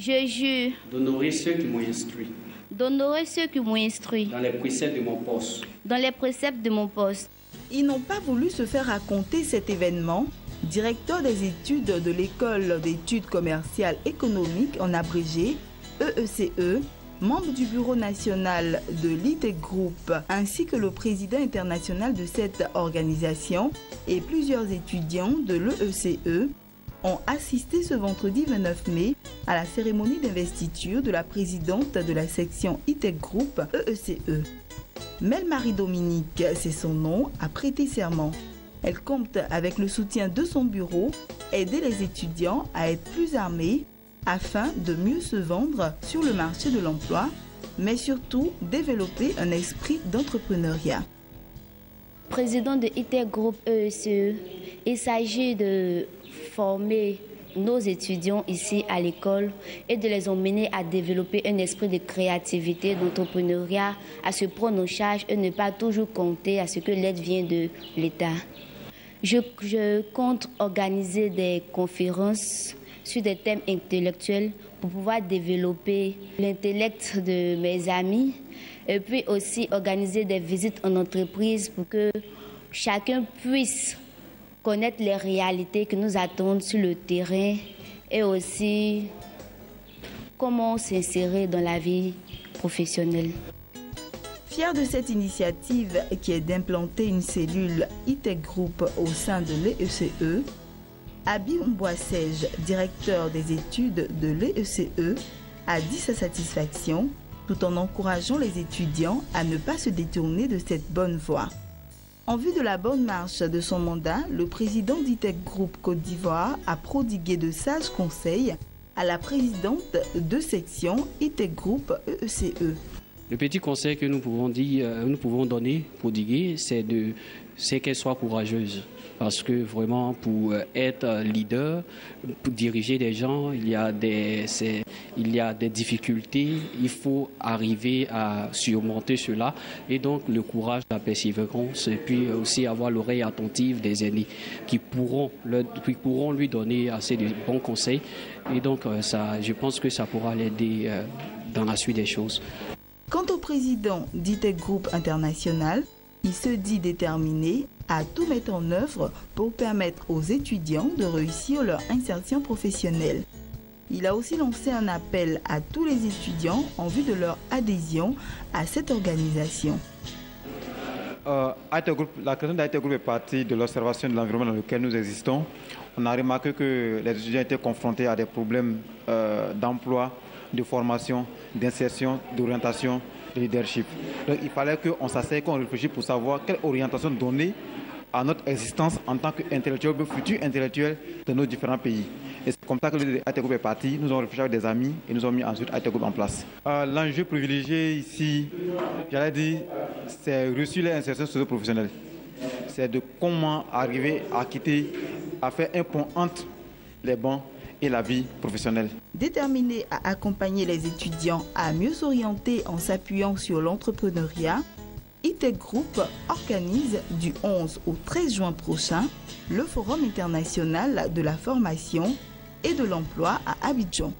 Je jure d'honorer ceux qui m'ont instruit d'honorer ceux qui m'ont instruit dans les préceptes de mon poste. Ils n'ont pas voulu se faire raconter cet événement. Directeur des études de l'École d'études commerciales économiques en abrégé, EECE, membre du bureau national de l'ITEC Group, ainsi que le président international de cette organisation et plusieurs étudiants de l'EECE ont assisté ce vendredi 29 mai à la cérémonie d'investiture de la présidente de la section ITEC Group EECE. Mel Marie-Dominique, c'est son nom, a prêté serment. Elle compte, avec le soutien de son bureau, aider les étudiants à être plus armés afin de mieux se vendre sur le marché de l'emploi, mais surtout développer un esprit d'entrepreneuriat. Président de ITEC Group EECE, il s'agit de former nos étudiants ici à l'école et de les emmener à développer un esprit de créativité, d'entrepreneuriat, à se prendre en charge et ne pas toujours compter à ce que l'aide vient de l'État. Je compte organiser des conférences sur des thèmes intellectuels pour pouvoir développer l'intellect de mes amis et puis aussi organiser des visites en entreprise pour que chacun puisse connaître les réalités que nous attendent sur le terrain et aussi comment s'insérer dans la vie professionnelle. Fier de cette initiative qui est d'implanter une cellule ITEC Group au sein de l'EECE, Abi Mboissège, directeur des études de l'EECE, a dit sa satisfaction tout en encourageant les étudiants à ne pas se détourner de cette bonne voie. En vue de la bonne marche de son mandat, le président d'ITEC Group Côte d'Ivoire a prodigué de sages conseils à la présidente de section ITEC Group EECE. Le petit conseil que nous pouvons prodiguer, c'est qu'elle soit courageuse. Parce que vraiment, pour être leader, pour diriger des gens, il y a des difficultés. Il faut arriver à surmonter cela. Et donc, le courage, la persévérance, et puis aussi avoir l'oreille attentive des aînés qui pourront lui donner assez de bons conseils. Et donc, je pense que ça pourra l'aider dans la suite des choses. Quant au président d'ITEC Group International, il se dit déterminé à tout mettre en œuvre pour permettre aux étudiants de réussir leur insertion professionnelle. Il a aussi lancé un appel à tous les étudiants en vue de leur adhésion à cette organisation. La création d'ITEC Group est partie de l'observation de l'environnement dans lequel nous existons. On a remarqué que les étudiants étaient confrontés à des problèmes d'emploi, de formation, d'insertion, d'orientation, de leadership. Donc il fallait qu'on s'asseye, qu'on réfléchisse pour savoir quelle orientation donner à notre existence en tant qu'intellectuel, futur intellectuel de nos différents pays. Et c'est comme ça que l'ITEC Group est parti. Nous avons réfléchi avec des amis et nous avons mis ensuite l'ITEC Group en place. L'enjeu privilégié ici, j'allais dire, c'est réussir l'insertion socio-professionnelle. C'est de comment arriver à faire un pont entre les bancs et la vie professionnelle. Déterminé à accompagner les étudiants à mieux s'orienter en s'appuyant sur l'entrepreneuriat, ITEC Group organise du 11 au 13 juin prochain le Forum international de la formation et de l'emploi à Abidjan.